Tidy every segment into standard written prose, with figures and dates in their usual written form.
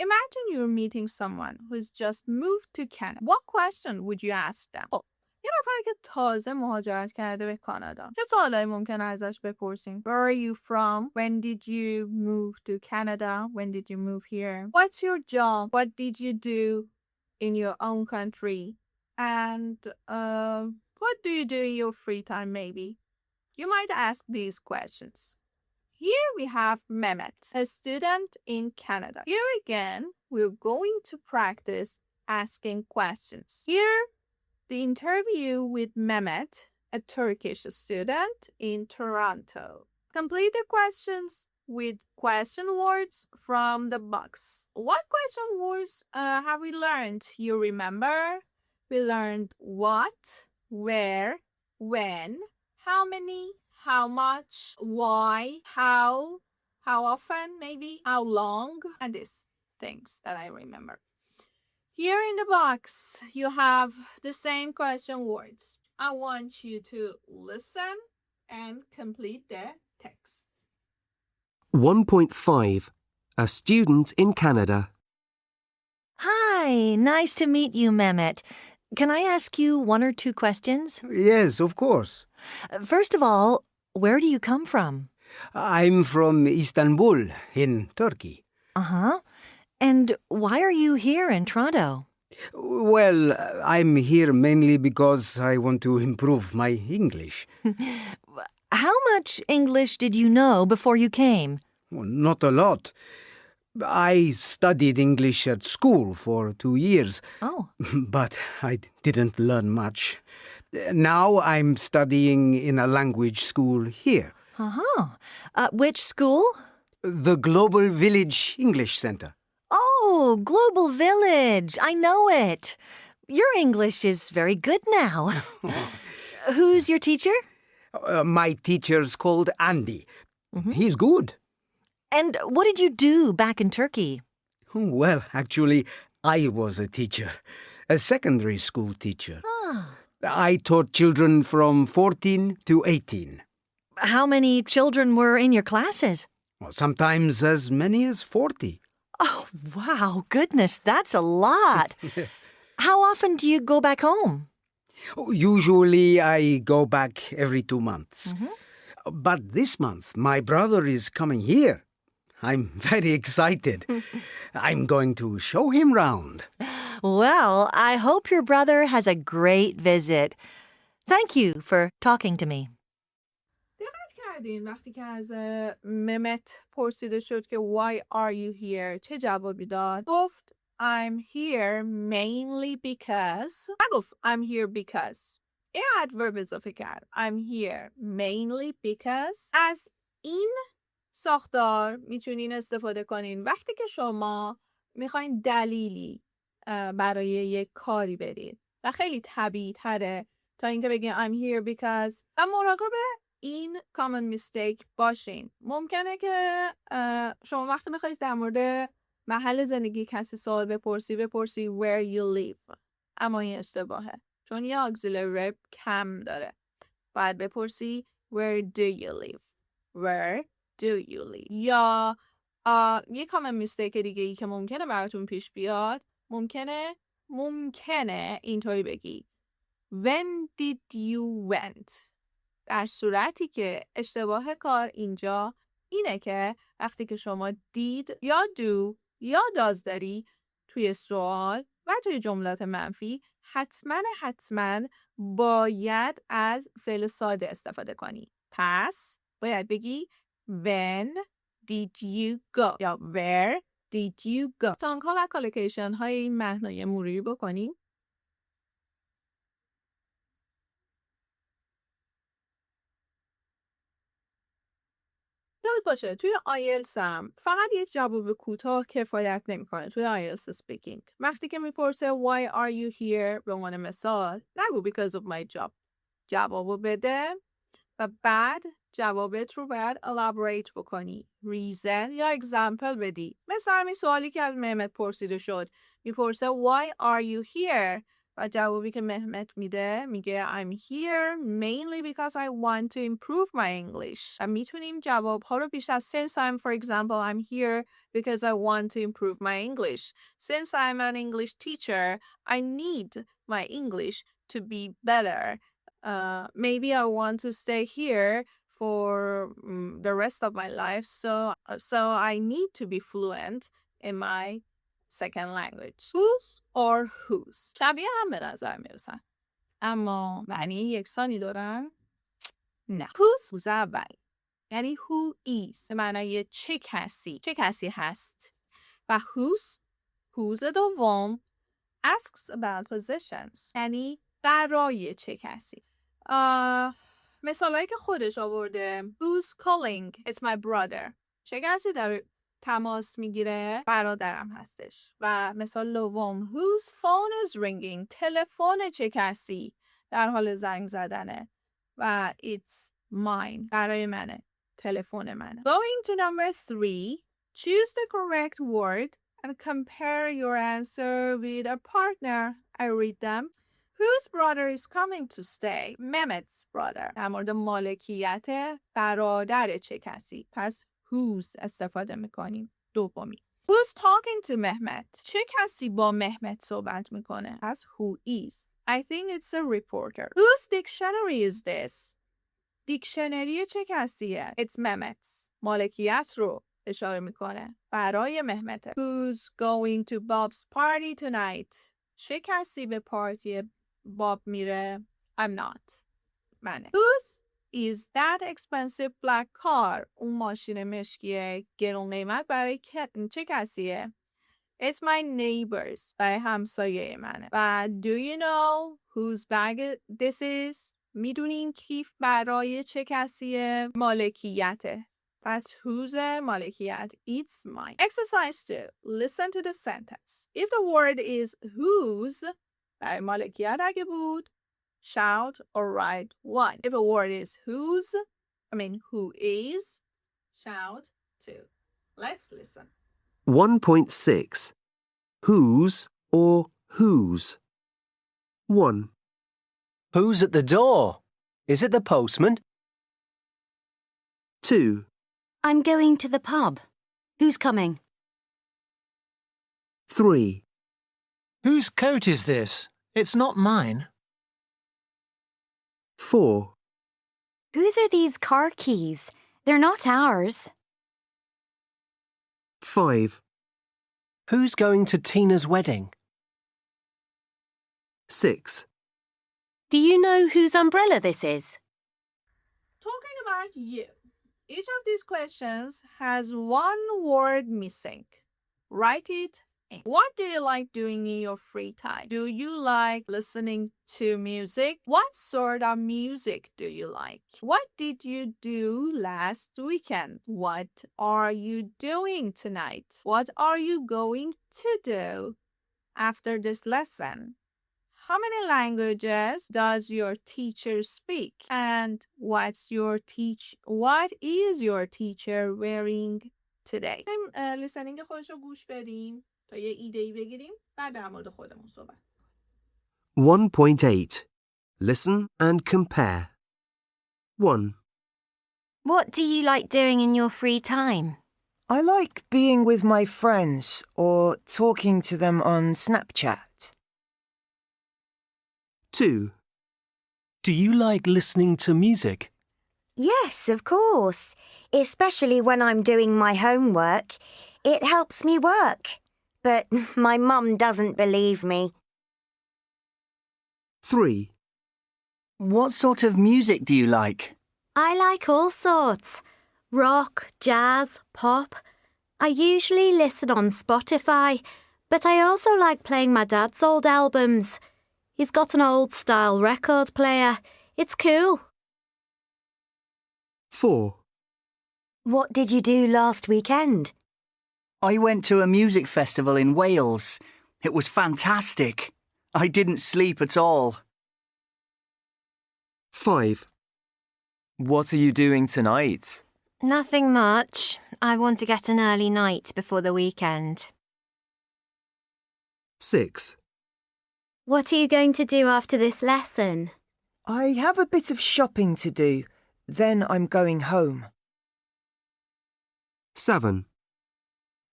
Imagine you're meeting someone who's just moved to Canada. What question would you ask them? خب یه نفر که تازه مهاجرت کرده به کانادا چه سوالایی ممکنه ازش بپرسیم؟ Where are you from? When did you move to Canada? When did you move here? What's your job? What did you do in your own country? And what do you do in your free time maybe? You might ask these questions. Here we have Mehmet, a student in Canada. Here again, we're going to practice asking questions. Here, the interview with Mehmet, a Turkish student in Toronto. Complete the questions with question words from the box. What question words have we learned? You remember? We learned what, where, when, how many, how much, why, how often, maybe, how long, and these things that I remember. Here in the box, you have the same question words. I want you to listen and complete the text. 1.5. A student in Canada. Hi, nice to meet you, Mehmet. Can I ask you one or two questions? Yes, of course. First of all, where do you come from? I'm from Istanbul, in Turkey. Uh-huh. And why are you here in Toronto? Well, I'm here mainly because I want to improve my English. How much English did you know before you came? Well, not a lot. I studied English at school for 2 years, Oh. but I didn't learn much. Now I'm studying in a language school here, Uh-huh. Which school? the Global Village English Center. Oh, Global Village. I know it. Your English is very good now. Who's your teacher? My teacher's called Andy. Mhm. He's good. And what did you do back in Turkey? Well, actually, I was a teacher, a secondary school teacher. Ah. I taught children from 14 to 18. How many children were in your classes? Well, sometimes as many as 40. Oh, wow. Goodness, that's a lot. How often do you go back home? Usually I go back every 2 months. Mhm. But this month, my brother is coming here. I'm very excited. I'm going to show him round. Well, I hope your brother has a great visit. Thank you for talking to me. دقت کردین وقتی که از ممت پرسیده شد که why are you here چه جوابی داد؟ گفت I'm here mainly because نگفت I'm here because این adverb اضافه کرد I'm here mainly because از این ساختار میتونین استفاده کنین وقتی که شما میخواین دلیلی برای یک کاری برید و خیلی طبیعی تره تا اینکه بگین I'm here because و مراقب این common mistake باشین. ممکنه که شما وقتی میخواید در مورد محل زندگی کسی سوال بپرسی where you live اما این اشتباهه چون یه auxiliary verb کم داره. باید بپرسی where do you live where do you live یا یه common mistake دیگه ای که ممکنه براتون پیش بیاد ممکنه اینطوری بگی when did you went در صورتی که اشتباه کار اینجا اینه که وقتی که شما did یا do یا does داری توی سوال و توی جملات منفی حتما باید از فعل ساده استفاده کنی. پس باید بگی when did you go یا where did you go. تانک‌ها و کالوکیشن های این معنای مروری بکنیم. یاد باشه توی آیلتس هم فقط یک جواب کوتاه کفایت نمیکنه. توی آیلتس speaking وقتی که میپرسه why are you here به عنوان مثال نگو because of my job جوابو بده و بعد جوابت رو باید elaborate بکنی reason یا example بدی. مثل همین سوالی که از مهمت پرسیده شد میپرسه why are you here و جوابی که مهمت میده میگه I'm here mainly because I want to improve my English. و میتونیم جوابها رو بیشتر since I'm for example I'm here because I want to improve my English. Since I'm an English teacher, I need my English to be better. Maybe I want to stay here for the rest of my life, so I need to be fluent in my second language. Whose or whose شبیه هم به نظر میرسن اما معنی یکسانی دارن؟ نه. whose اول یعنی who is به معنای چه کسی هست و whose دوم asks about positions یعنی برای چه کسی. مثالایی که خودش آورده who's calling it's my brother چه کسی در تماس میگیره برادرم هستش. و مثال دوم whose phone is ringing تلفن چه کسی در حال زنگ زدنه و it's mine برای منه تلفن منه. Going to number 3 choose the correct word and compare your answer with a partner. I read them. Whose brother is coming to stay? Mehmet's brother. در مورد مالکیت برادر چه کسی. پس whose استفاده میکنیم. دومی. Who's talking to Mehmet? چه کسی با مهمت صحبت میکنه؟ پس who is. I think it's a reporter. Whose dictionary is this? دیکشنری چه کسیه؟ It's Mehmet's. مالکیت رو اشاره میکنه. برای مهمته. Who's going to Bob's party tonight? چه کسی به پارتی باب میره؟ I'm not. منه. Whose is that expensive black car? اون ماشین مشکیه گرون قیمت برای چه کسیه؟ It's my neighbor's. برای همسایه منه. و do you know whose bag this is? میدونین کیف برای چه کسیه؟ مالکیته. پس whose مالکیت it's mine. Exercise 2. Listen to the sentence. If the word is whose برای مالکیت اگه بود shout or write 1. If a word is who is shout 2. Let's listen. 1.6. Whose or whose? 1, Who's at the door? Is it the postman? 2, I'm going to the pub. Who's coming? 3, Whose coat is this? It's not mine. 4, Whose are these car keys? They're not ours. 5, Who's going to Tina's wedding? 6. Do you know whose umbrella this is? Talking about you. Each of these questions has one word missing. Write it in. What do you like doing in your free time? Do you like listening to music? What sort of music do you like? What did you do last weekend? What are you doing tonight? What are you going to do after this lesson? How many languages does your teacher speak? And what is your teacher wearing today? listening خودش رو گوش بدیم تا یه ایده‌ای بگیریم بعد در مورد خودمون صحبت. 1.8. Listen and compare. 1, What do you like doing in your free time? I like being with my friends or talking to them on Snapchat. 2, Do you like listening to music? Yes, of course. Especially when I'm doing my homework. It helps me work. But my mum doesn't believe me. 3, What sort of music do you like? I like all sorts. Rock, jazz, pop. I usually listen on Spotify, but I also like playing my dad's old albums. He's got an old-style record player. It's cool. 4, What did you do last weekend? I went to a music festival in Wales. It was fantastic. I didn't sleep at all. 5, What are you doing tonight? Nothing much. I want to get an early night before the weekend. 6, What are you going to do after this lesson? I have a bit of shopping to do. Then I'm going home. 7.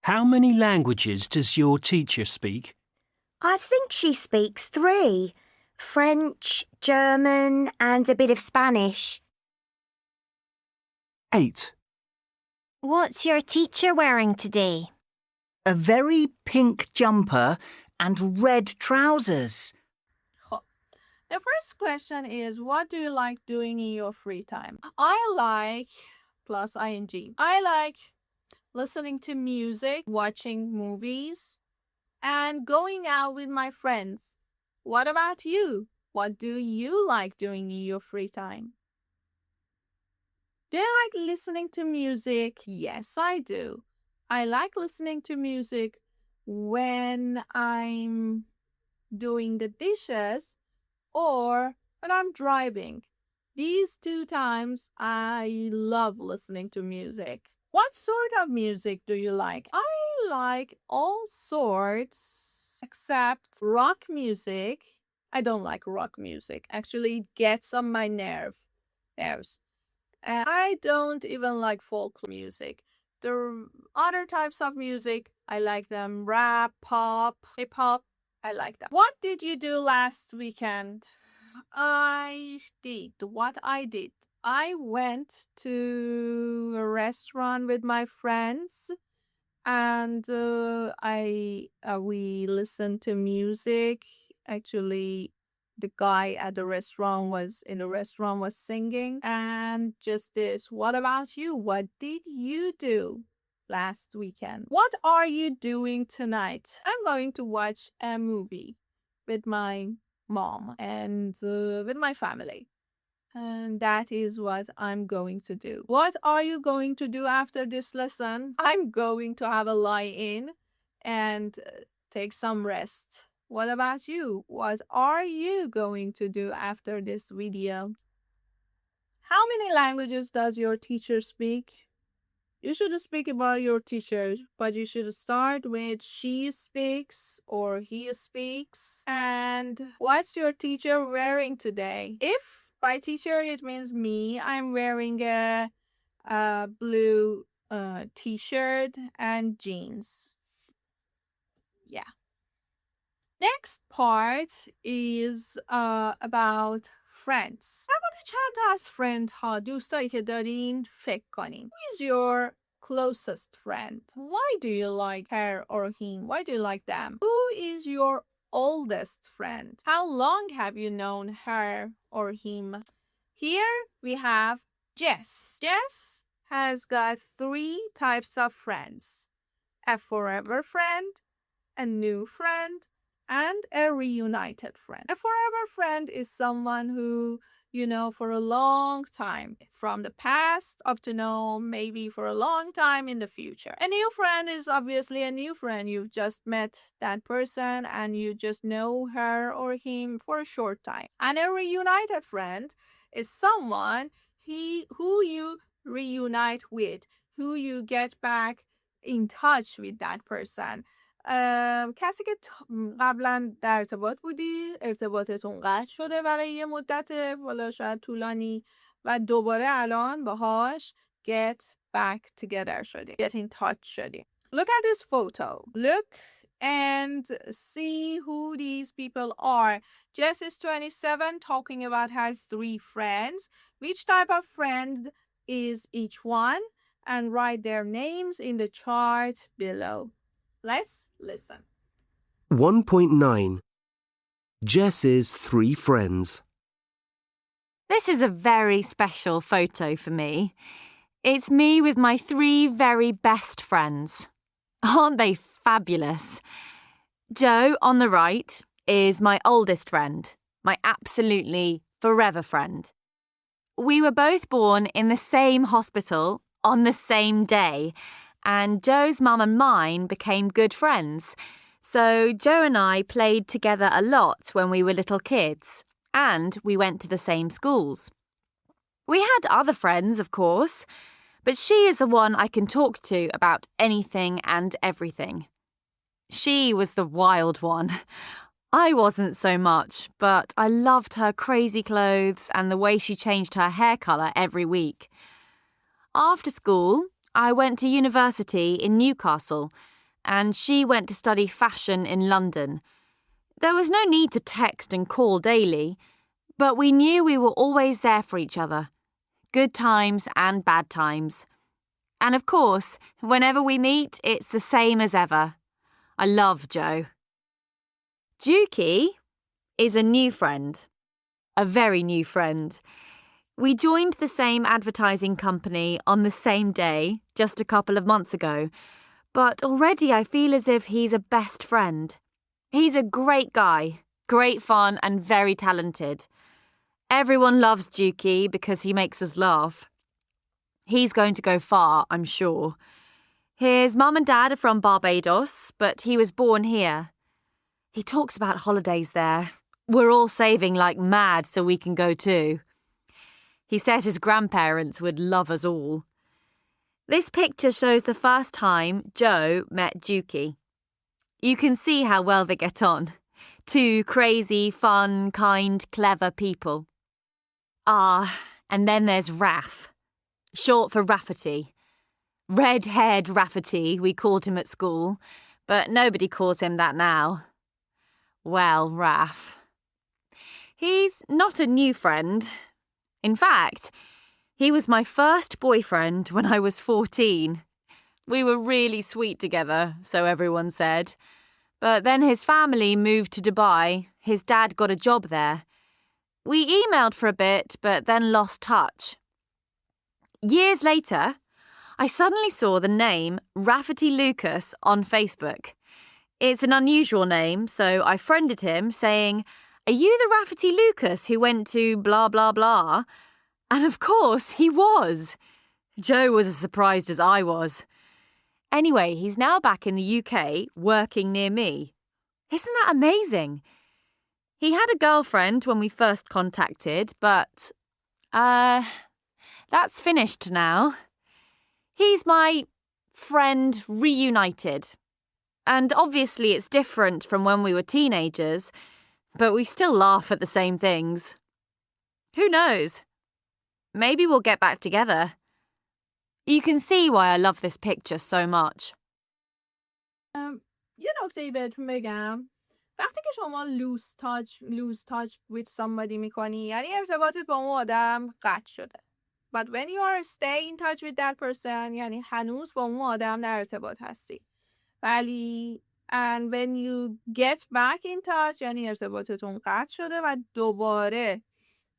How many languages does your teacher speak? I think she speaks 3. French, German, and a bit of Spanish. 8. What's your teacher wearing today? A very pink jumper and red trousers. خب. The first question is, what do you like doing in your free time? I like, plus ing. I like listening to music, watching movies, and going out with my friends. What about you? What do you like doing in your free time? Do you like listening to music? Yes, I do. I like listening to music when I'm doing the dishes or when I'm driving. These 2 times I love listening to music. What sort of music do you like? I like all sorts except rock music. I don't like rock music. Actually, it gets on my nerves. And I don't even like folk music. The other types of music, I like them. Rap, pop, hip hop, I like them. What did you do last weekend? I did. I went to a restaurant with my friends and we listened to music. Actually, the guy at the restaurant was singing, and just this. What about you? What did you do last weekend? What are you doing tonight? I'm going to watch a movie with my mom and with my family. And that is what I'm going to do. What are you going to do after this lesson? I'm going to have a lie-in and take some rest. What about you? What are you going to do after this video? How many languages does your teacher speak? You should speak about your teacher, but you should start with she speaks or he speaks. And what's your teacher wearing today? If by teacher it means me, I'm wearing a blue t-shirt and jeans. Yeah. Next part is about friends. درباره چند تا از friend ها دوستایی که دارین فکر کنین. Who is your closest friend? Why do you like her or him? Why do you like them? Who is your oldest friend? How long have you known her or him? Here we have Jess. Jess has got 3 types of friends. A forever friend, a new friend, and a reunited friend. A forever friend is someone who you know for a long time, from the past up to now, maybe for a long time in the future. A new friend is obviously a new friend. You've just met that person and you just know her or him for a short time. And a reunited friend is someone who you reunite with, who you get back in touch with that person. کسی که قبلا در ارتباط بودی، ارتباطتون قطع شده برای یه مدت والا شاید طولانی و دوباره الان باهاش get back together شدی، get in touch شدی. Look at this photo. Look and see who these people are. Jess is 27, talking about her 3 friends. Which type of friend is each one? And write their names in the chart below. Let's listen. 1.9. Jess's 3 friends. This is a very special photo for me. It's me with my 3 very best friends. Aren't they fabulous? Joe, on the right, is my oldest friend, my absolutely forever friend. We were both born in the same hospital on the same day, and Joe's mum and mine became good friends. So Joe and I played together a lot when we were little kids, and we went to the same schools. We had other friends, of course, but she is the one I can talk to about anything and everything. She was the wild one. I wasn't so much, but I loved her crazy clothes and the way she changed her hair colour every week. After school, I went to university in Newcastle, and she went to study fashion in London. There was no need to text and call daily, but we knew we were always there for each other. Good times and bad times. And of course, whenever we meet, it's the same as ever. I love Jo. Juki is a new friend. A very new friend. We joined the same advertising company on the same day, just a couple of months ago, but already I feel as if he's a best friend. He's a great guy, great fun and very talented. Everyone loves Juki because he makes us laugh. He's going to go far, I'm sure. His mum and dad are from Barbados, but he was born here. He talks about holidays there. We're all saving like mad so we can go too. He says his grandparents would love us all. This picture shows the first time Jo met Juki. You can see how well they get on. Two crazy, fun, kind, clever people. And then there's Raff, short for Rafferty. Red-haired Rafferty, we called him at school, but nobody calls him that now. Well, Raff. He's not a new friend. In fact, he was my first boyfriend when I was 14. We were really sweet together, so everyone said. But then his family moved to Dubai. His dad got a job there. We emailed for a bit, but then lost touch. Years later, I suddenly saw the name Rafferty Lucas on Facebook. It's an unusual name, so I friended him, saying, "Are you the Rafferty Lucas who went to blah, blah, blah?" And of course, he was. Jo was as surprised as I was. Anyway, he's now back in the UK, working near me. Isn't that amazing? He had a girlfriend when we first contacted, but, that's finished now. He's my friend reunited. And obviously it's different from when we were teenagers, but we still laugh at the same things. Who knows? Maybe we'll get back together. You can see why I love this picture so much. یه نکته‌ای بهتون بگم. وقتی که شما lose touch with somebody میکنی، یعنی ارتباطت با اون آدم قطع شده. But when you are stay in touch with that person، یعنی هنوز با اون آدم در ارتباط هستی. ولی and when you get back in touch، یعنی ارتباطتون قطع شده و دوباره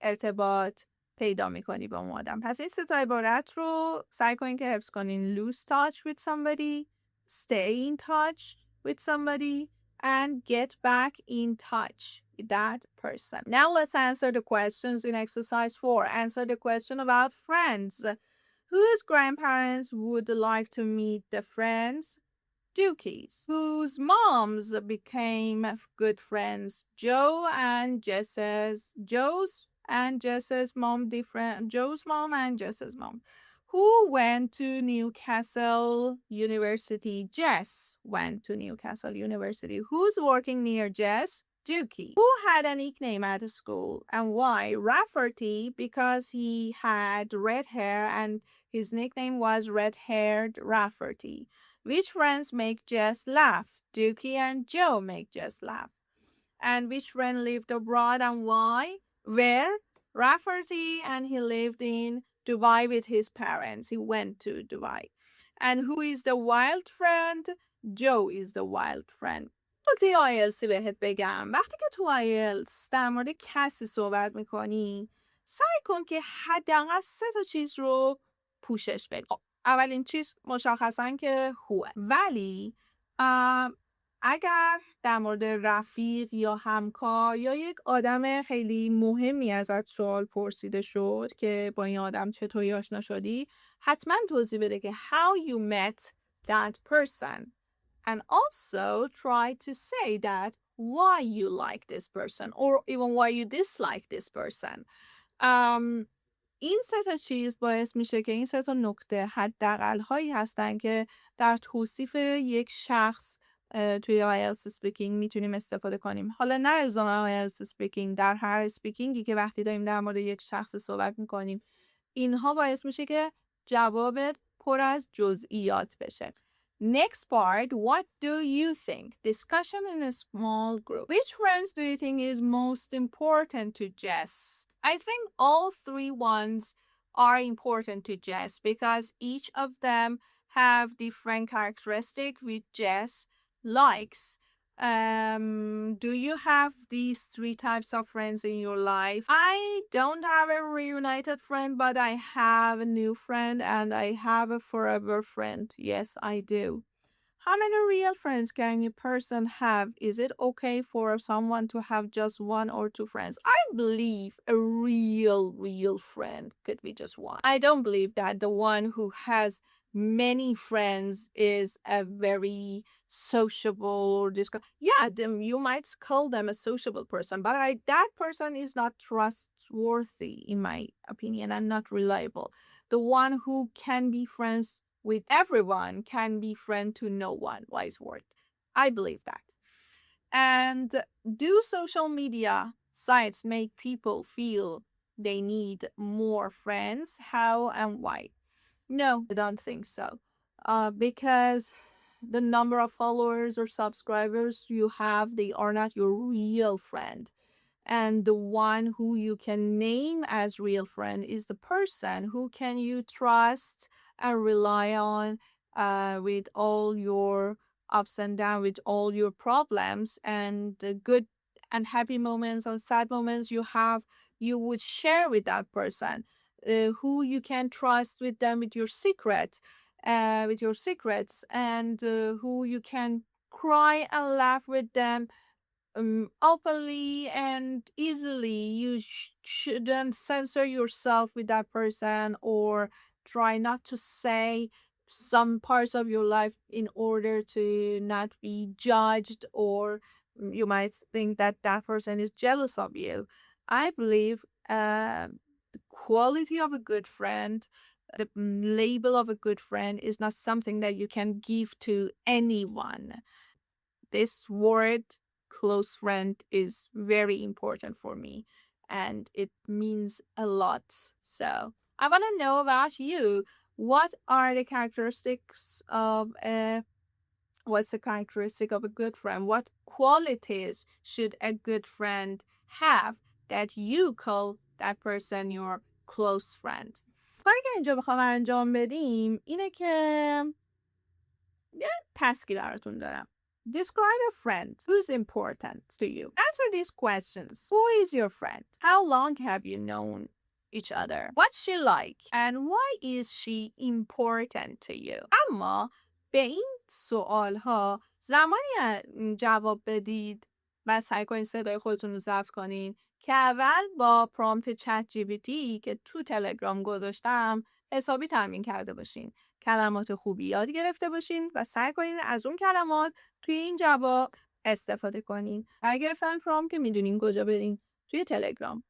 ارتباط پیدا میکنی با اون آدم. پس این سه تا عبارت رو سعی کنین که حفظ کنین. Lose touch with somebody, stay in touch with somebody, and get back in touch with that person. Now let's answer the questions in exercise 4. Answer the question about friends. Whose grandparents would like to meet the friends? Dookies. Whose moms became good friends? Joe and Jess's. Joe's and Jess's mom different. Joe's mom and Jess's mom. Who went to Newcastle University? Jess went to Newcastle University. Who's working near Jess? Dookie. Who had a nickname at school and why? Rafferty, because he had red hair and his nickname was Red-Haired Rafferty. Which friends make Jess laugh? Dookie and Joe make Jess laugh. And which friend lived abroad and why? Where? Rafferty, and he lived in Dubai with his parents. He went to Dubai. And who is the wild friend? Joe is the wild friend. نکته IELTS بهت بگم. وقتی که تو IELTS در مورد کسی صحبت میکنی، سعی کن که حداقل 3 تا چیز رو پوشش بدی. اولین چیز مشخصا که هوه. ولی اگر در مورد رفیق یا همکار یا یک آدم خیلی مهمی ازت سوال پرسیده شد که با این آدم چطوری آشنا شدی، حتما توضیح بده که how you met that person. And also try to say that why you like this person or even why you dislike this person. این 3 تا چیز باعث میشه که این 3 تا نکته حداقل هایی هستن که در توصیف یک شخص توی IELTS Speaking میتونیم استفاده کنیم. حالا نه الزاما IELTS Speaking، در هر سپیکینگی که وقتی داریم در مورد یک شخص صحبت میکنیم، اینها باعث میشه که جوابت پر از جزئیات بشه. Next part, what do you think? Discussion in a small group. Which friends do you think is most important to Jess? I think all three ones are important to Jess because each of them have different characteristics which Jess likes. Do you have these three types of friends in your life? I don't have a reunited friend, but I have a new friend and I have a forever friend. Yes, I do. How many real friends can a person have? Is it okay for someone to have just one or two friends? I believe a real friend could be just one. I don't believe that the one who has many friends is a very sociable or you might call them a sociable person, but that person is not trustworthy in my opinion and not reliable. The one who can be friends with everyone can be friend to no one. Wise word. I believe that. And do social media sites make people feel they need more friends? How and why? No, I don't think so. Because the number of followers or subscribers you have, they are not your real friend. And the one who you can name as real friend is the person who can you trust and rely on with all your ups and downs, with all your problems and the good and happy moments and sad moments you would share with that person, who you can trust with them with your secrets, and who you can cry and laugh with them openly and easily. You shouldn't censor yourself with that person or try not to say some parts of your life in order to not be judged, or you might think that that person is jealous of you. I believe the quality of a good friend, the label of a good friend is not something that you can give to anyone. This word close friend is very important for me and it means a lot. So I want to know about you. What are the characteristics of what's the characteristic of a good friend? What qualities should a good friend have that you call that person your close friend? کاری که اینجا بخوام انجام بدیم اینه که یه تسکی براتون دارم. Describe a friend who's important to you. Answer these questions. Who is your friend? How long have you known each other? What's she like? And why is she important to you? اما به این سوالها زمانی جواب بدید و سعی کنید صدای خودتون رو ضبط کنین که اول با پرامپت چت جی پی تی که تو تلگرام گذاشتم حسابی تمرین کرده باشین. کلمات خوبی یاد گرفته باشین و سعی کنین از اون کلمات توی این جواب استفاده کنین. اگه گرفتن فرام که میدونین کجا برین، توی تلگرام.